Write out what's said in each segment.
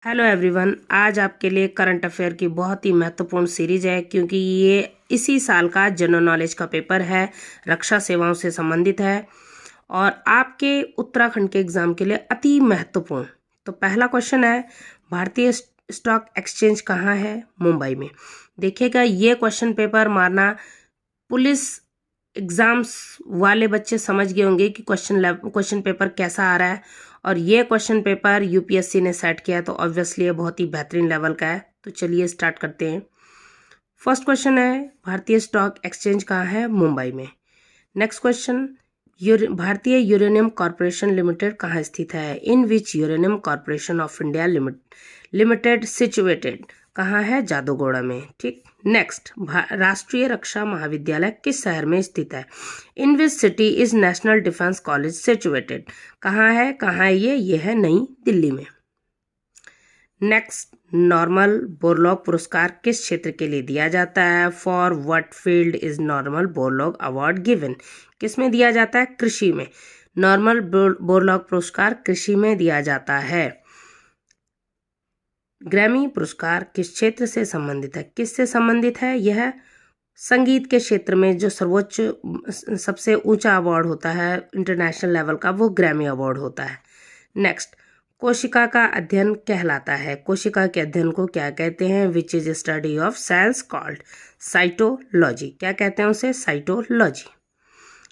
Hello everyone, आज आपके लिए करंट अफेयर की बहुत ही महत्वपूर्ण सीरीज है क्योंकि ये इसी साल का जनरल नॉलेज का पेपर है, रक्षा सेवाओं से संबंधित है और आपके उत्तराखंड के एग्जाम के लिए अति महत्वपूर्ण। तो पहला क्वेश्चन है, भारतीय स्टॉक एक्सचेंज कहाँ है? मुंबई में। देखिएगा, ये क्वेश्चन पेपर मारना पुलिस एग्जाम्स वाले बच्चे समझ गए होंगे कि क्वेश्चन पेपर कैसा आ रहा है और ये क्वेश्चन पेपर यूपीएससी ने सेट किया है, तो ऑब्वियसली ये बहुत ही बेहतरीन लेवल का है। तो चलिए स्टार्ट करते हैं। फर्स्ट क्वेश्चन है, भारतीय स्टॉक एक्सचेंज कहाँ है? मुंबई में। नेक्स्ट क्वेश्चन, भारतीय यूरेनियम कॉर्पोरेशन लिमिटेड कहाँ स्थित है? In which uranium corporation of India limited situated? कहाँ है? जादूगोड़ा में। ठीक। नेक्स्ट, राष्ट्रीय रक्षा महाविद्यालय किस शहर में स्थित है? In which city is national defence college situated? कहाँ है ये है नई दिल्ली में। नेक्स्ट, नॉर्मल बोरलॉग पुरस्कार किस क्षेत्र के लिए दिया जाता है? For what field is normal Borlaug award given? किस में दिया जाता है? कृषि में। नॉर्मल बोरलॉग पुरस्कार कृषि में दिया जाता है। ग्रैमी पुरस्कार किस क्षेत्र से संबंधित है? किससे संबंधित है? यह संगीत के क्षेत्र में जो सर्वोच्च सबसे ऊंचा अवार्ड होता है इंटरनेशनल लेवल का, वो ग्रैमी अवार्ड होता है। नेक्स्ट, कोशिका का अध्ययन कहलाता है। कोशिका के अध्ययन को क्या कहते हैं? Which is study of cells called cytology. क्या कहते हैं उसे? साइटोलॉजी।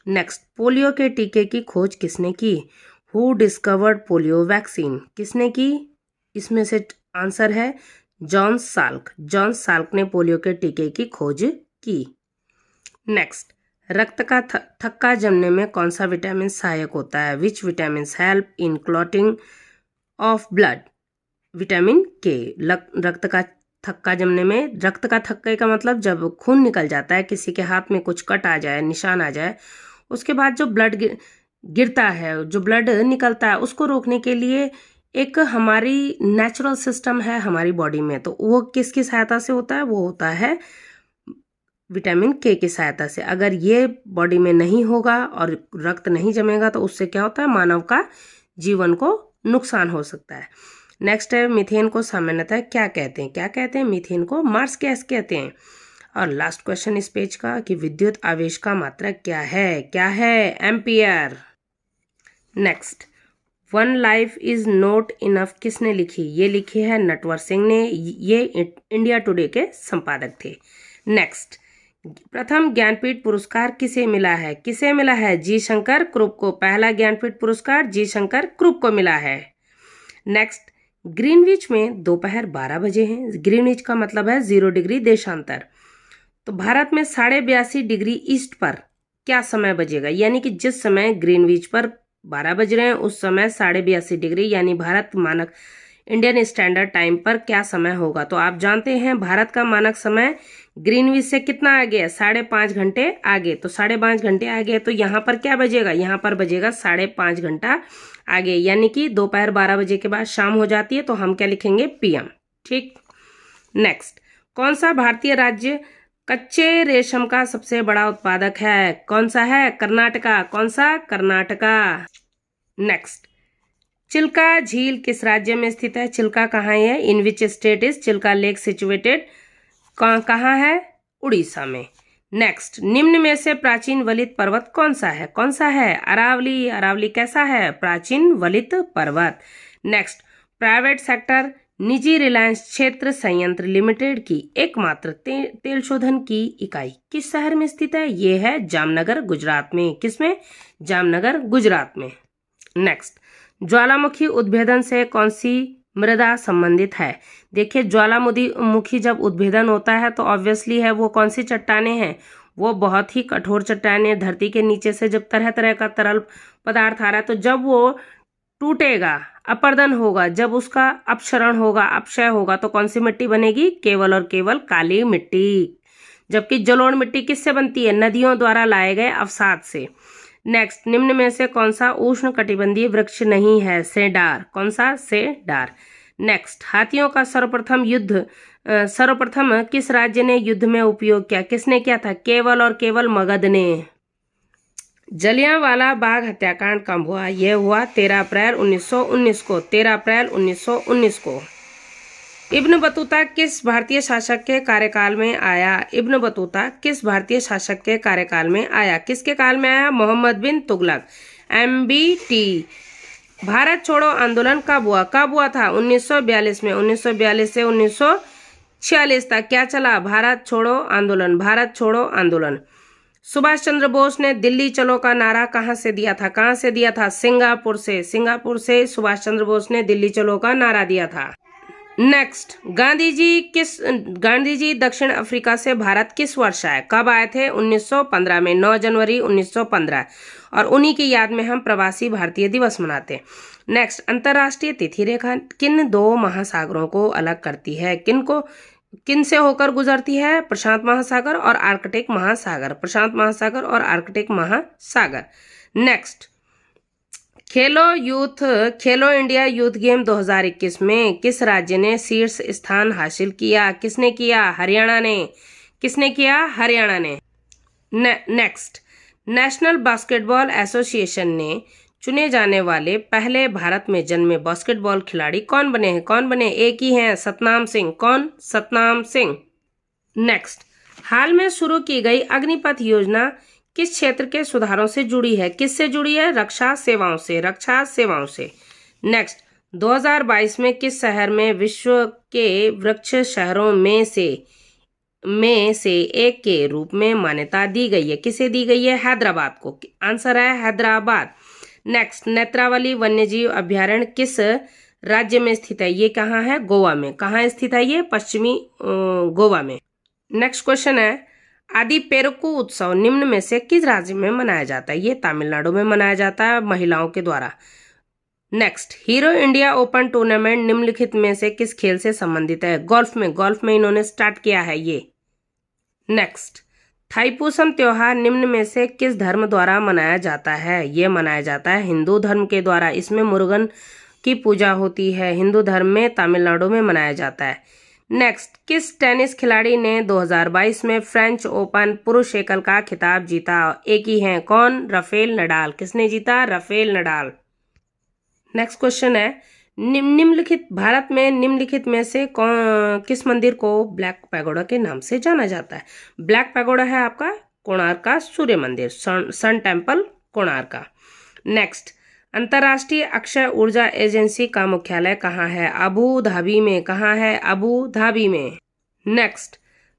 नेक्स्ट, पोलियो के टीके की खोज किसने की? Who discovered polio vaccine? किसने की? इसमें से आंसर है जॉन साल्क। जॉन साल्क ने पोलियो के टीके की खोज की। नेक्स्ट, रक्त का थक्का जमने में कौन सा विटामिन सहायक होता है? Which vitamin help in clotting of blood? Vitamin के। रक्त का थक्का जमने में, रक्त का थक्के का मतलब जब खून निकल जाता है, किसी के हाथ में कुछ कट आ जाए, निशान आ जाए, उसके बाद जो ब्लड गिरता है, जो ब्लड निकलता है, उसको रोकने के लिए एक हमारी नेचुरल सिस्टम है हमारी बॉडी में, तो वो किसकी सहायता से होता है? वो होता है विटामिन के की सहायता से। अगर ये बॉडी में नहीं होगा और रक्त नहीं जमेगा तो उससे क्या होता है? मानव का जीवन को नुकसान हो सकता है। नेक्स्ट है, मीथेन को सामान्यतः क्या कहते हैं? क्या कहते हैं? मीथेन को मार्स गैस कहते हैं। और लास्ट क्वेश्चन इस पेज का कि विद्युत आवेश का मात्रक क्या है? क्या है? Ampere. Next, one life is not enough किसने लिखी? ये लिखी है नटवर सिंह ने। ये इंडिया टुडे के संपादक थे। नेक्स्ट, प्रथम ज्ञानपीठ पुरस्कार किसे मिला है? किसे मिला है? जी शंकर क्रुप को। पहला ज्ञानपीठ पुरस्कार जी शंकर क्रुप को मिला है। नेक्स्ट, ग्रीनविच में दोपहर 12 बजे हैं। ग्रीनविच का मतलब है 0 डिग्री देशांतर। तो भारत में 82.5 डिग्री ईस्ट पर क्या समय बजेगा? यानी कि जिस समय ग्रीनविच पर 12 बज रहे हैं उस समय 82.5 डिग्री यानी भारत मानक इंडियन स्टैंडर्ड टाइम पर क्या समय होगा? तो आप जानते हैं भारत का मानक समय ग्रीनविच से कितना आगे है? 5.5 घंटे आगे। तो 5.5 घंटे आगे, तो यहाँ पर क्या बजेगा? यहाँ पर बजेगा 5.5 घंटा आगे, यानी कि दोपहर 12 बजे के बाद शाम हो जाती है, तो हम क्या लिखेंगे? पीएम। ठीक। नेक्स्ट, कौन सा भारतीय राज्य कच्चे रेशम का सबसे बड़ा उत्पादक है? कौन सा है? कर्नाटका। कौन सा? कर्नाटका। नेक्स्ट, चिल्का झील किस राज्य में स्थित है? चिल्का कहाँ है? In which state is Chilka lake situated? कहाँ है? उड़ीसा में। नेक्स्ट, निम्न में से प्राचीन वलित पर्वत कौन सा है? कौन सा है? अरावली। अरावली कैसा है? प्राचीन वलित पर्वत। नेक्स्ट, प्राइवेट सेक्टर निजी रिलायंस क्षेत्र संयंत्र लिमिटेड की एकमात्र तेल शोधन की इकाई किस शहर में स्थित है? ये है जामनगर गुजरात में। किसमें? जामनगर गुजरात में। नेक्स्ट, ज्वालामुखी उद्भेदन से कौन सी मृदा संबंधित है? देखिए, ज्वालामुखी जब उद्भेदन होता है तो ऑब्वियसली है वो कौन सी चट्टानें हैं? वो बहुत ही कठोर चट्टानें, धरती के नीचे से जब तरह तरह का तरल पदार्थ आ रहा है, तो जब वो टूटेगा, अपर्दन होगा, जब उसका अपक्षरण होगा, अपक्षय होगा, तो कौन सी मिट्टी बनेगी? केवल और केवल काली मिट्टी। जबकि जलोढ़ मिट्टी किससे बनती है? नदियों द्वारा लाए गए अवसाद से। नेक्स्ट, निम्न में से कौन सा उष्ण कटिबंधीय वृक्ष नहीं है? सेडार। कौन सा? सेडार। नेक्स्ट, हाथियों का सर्वप्रथम किस राज्य ने युद्ध में उपयोग किया? किसने किया था? केवल और केवल मगध ने। जलियांवाला बाग हत्याकांड कब हुआ? यह हुआ 13 अप्रैल 1919 को। 13 अप्रैल 1919 को। इब्न बतूता किस भारतीय शासक के कार्यकाल में आया? इब्न बतूता किस भारतीय शासक के कार्यकाल में आया? किसके काल में आया? मोहम्मद बिन तुगलक। MBT भारत छोड़ो आंदोलन कब हुआ? कब हुआ था? 1942 में। 1942 से 1946 तक क्या चला? भारत छोड़ो आंदोलन। भारत छोड़ो आंदोलन। सुभाष चंद्र बोस ने दिल्ली चलो का नारा कहां से दिया था? कहां से दिया था? सिंगापुर से। सिंगापुर से सुभाष चंद्र बोस ने दिल्ली चलो का नारा दिया था। नेक्स्ट, गांधी जी दक्षिण अफ्रीका से भारत किस वर्ष आए? कब आए थे? 1915 में। 9 जनवरी 1915। और उन्हीं की याद में हम प्रवासी भारतीय दिवस मनाते हैं। नेक्स्ट, अंतरराष्ट्रीय तिथि रेखा किन 2 महासागरों को अलग करती है? किन से होकर गुजरती है? प्रशांत महासागर और आर्कटिक महासागर। प्रशांत महासागर और आर्कटिक महासागर। नेक्स्ट, खेलो इंडिया यूथ गेम 2021 में किस राज्य ने शीर्ष स्थान हासिल किया? किसने किया? हरियाणा ने। किसने किया? हरियाणा ने। नेक्स्ट, नेशनल बास्केटबॉल एसोसिएशन ने चुने जाने वाले पहले भारत में जन्मे बास्केटबॉल खिलाड़ी कौन बने हैं? कौन बने? एक ही हैं, सतनाम सिंह। कौन? सतनाम सिंह। नेक्स्ट, हाल में शुरू की गई अग्निपथ योजना किस क्षेत्र के सुधारों से जुड़ी है? किससे जुड़ी है? रक्षा सेवाओं से। रक्षा सेवाओं से। नेक्स्ट, 2022 में किस शहर में विश्व के वृक्ष शहरों में से एक के रूप में मान्यता दी गई है? किसे दी गई है? हैदराबाद को। आंसर है हैदराबाद। नेक्स्ट, नेत्रावली वन्यजीव अभ्यारण्य किस राज्य में स्थित है? ये कहाँ है? गोवा में। कहाँ स्थित है ये? पश्चिमी गोवा में। नेक्स्ट क्वेश्चन है, आदि पेरुकू उत्सव निम्न में से किस राज्य में मनाया जाता है? ये तमिलनाडु में मनाया जाता है महिलाओं के द्वारा। Next, hero India open tournament निम्नलिखित में से किस खेल से संबंधित है? गोल्फ में। गोल्फ में इन्होंने स्टार्ट किया है ये। नेक्स्ट, थाईपुसम त्योहार निम्न में से किस धर्म द्वारा मनाया जाता है? ये मनाया जाता है हिंदू धर्म के द्वारा। इसमें मुरुगन की पूजा होती है। हिंदू धर्म में तमिलनाडु में मनाया जाता है। नेक्स्ट, किस टेनिस खिलाड़ी ने 2022 में फ्रेंच ओपन पुरुष एकल का खिताब जीता? एक ही हैं, कौन? Rafael Nadal. किसने जीता? Rafael Nadal. नेक्स्ट क्वेश्चन है, भारत में निम्नलिखित में से किस मंदिर को ब्लैक पैगोडा के नाम से जाना जाता है? ब्लैक पैगोडा है आपका कोणार्क का सूर्य मंदिर, सन टेम्पल कोणार्क का। नेक्स्ट, अंतर्राष्ट्रीय अक्षय ऊर्जा एजेंसी का मुख्यालय कहाँ है? अबू धाबी में। कहाँ है? अबू धाबी में। नेक्स्ट,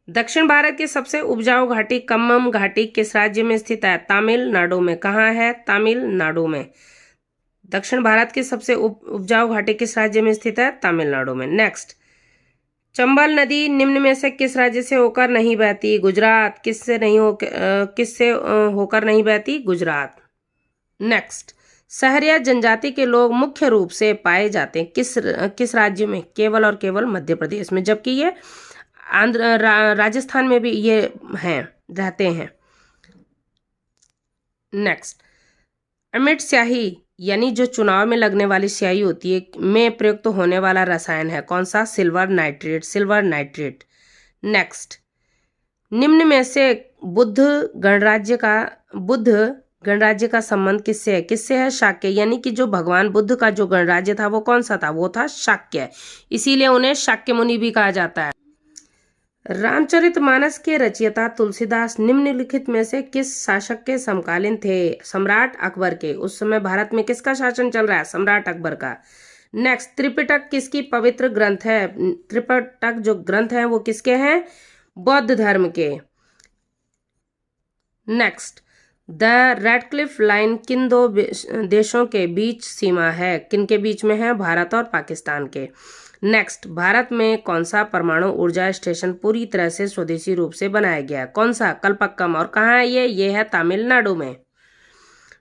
दक्षिण भारत की सबसे उपजाऊ घाटी कम्मम घाटी किस राज्य में स्थित है? तमिलनाडु में। कहाँ है? तमिलनाडु में। दक्षिण भारत की सबसे उपजाऊ घाटी किस राज्य में स्थित है? तमिलनाडु में। नेक्स्ट, चंबल नदी निम्न में से किस राज्य से होकर नहीं बहती? गुजरात। किससे होकर नहीं बहती? गुजरात। नेक्स्ट, सहरिया जनजाति के लोग मुख्य रूप से पाए जाते हैं किस राज्य में? केवल और केवल मध्य प्रदेश में, जबकि ये राजस्थान में भी ये रहते हैं। नेक्स्ट, अमिट स्याही यानी जो चुनाव में लगने वाली स्याही होती है में प्रयुक्त होने वाला रसायन है कौन सा? Silver nitrate. Silver nitrate. Next, निम्न में से बुद्ध गणराज्य का संबंध किससे है? किससे है? शाक्य। यानी कि जो भगवान बुद्ध का जो गणराज्य था वो कौन सा था? वो था शाक्य। इसीलिए उन्हें शाक्य मुनि भी कहा जाता है। रामचरितमानस के रचयिता तुलसीदास निम्नलिखित में से किस शासक के समकालीन थे? सम्राट अकबर के। उस समय भारत में किसका शासन चल रहा है? सम्राट अकबर का। नेक्स्ट, त्रिपिटक किसकी पवित्र ग्रंथ है? त्रिपिटक जो ग्रंथ है वो किसके हैं? बौद्ध धर्म के। नेक्स्ट, द रेडक्लिफ लाइन किन 2 देशों के बीच सीमा है? किन के बीच में है? भारत और पाकिस्तान के। नेक्स्ट, भारत में कौन सा परमाणु ऊर्जा स्टेशन पूरी तरह से स्वदेशी रूप से बनाया गया? कौन सा? कलपक्कम। और कहाँ है ये है तमिलनाडु में।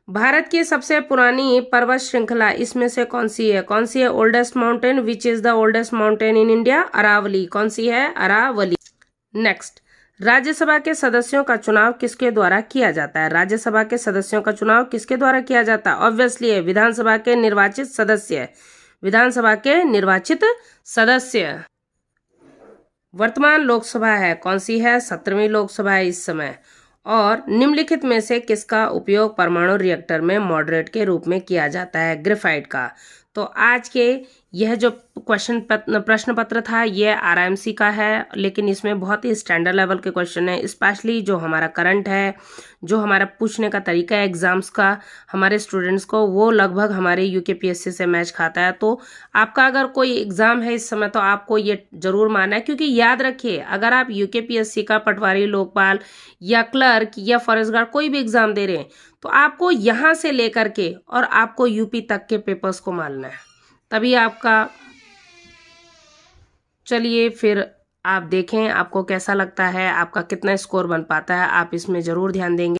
भारत की सबसे पुरानी पर्वत श्रृंखला इसमें से कौन सी है? कौन सी है? Oldest mountain. Which is the oldest mountain in India? Aravalli. कौन सी है? अरावली। नेक्स्ट, राज्यसभा के सदस्यों का चुनाव किसके द्वारा किया जाता है? राज्यसभा के सदस्यों का चुनाव किसके द्वारा किया जाता है? ऑब्वियसली है विधानसभा के निर्वाचित सदस्य। विधानसभा के निर्वाचित सदस्य। वर्तमान लोकसभा है कौन सी है? 17वीं लोकसभा है इस समय। और निम्नलिखित में से किसका उपयोग परमाणु रिएक्टर में मॉडरेट के रूप में किया जाता है? ग्रेफाइट का। तो आज के यह जो प्रश्न पत्र था ये आरएमसी का है, लेकिन इसमें बहुत ही स्टैंडर्ड लेवल के क्वेश्चन है, स्पेशली जो हमारा करंट है, जो हमारा पूछने का तरीका है एग्जाम्स का हमारे स्टूडेंट्स को, वो लगभग हमारे यूकेपीएससी से मैच खाता है। तो आपका अगर कोई एग्जाम है इस समय तो आपको ये जरूर मानना है, क्योंकि याद रखिए अगर आप यूकेपीएससी का पटवारी, लोकपाल या क्लर्क या फॉरेस्ट गार्ड कोई भी एग्जाम दे रहे हैं तो आपको यहाँ से लेकर के और आपको यूपी तक के पेपर्स को मानना है, तभी आपका। चलिए फिर आप देखें आपको कैसा लगता है, आपका कितना स्कोर बन पाता है, आप इसमें ज़रूर ध्यान देंगे।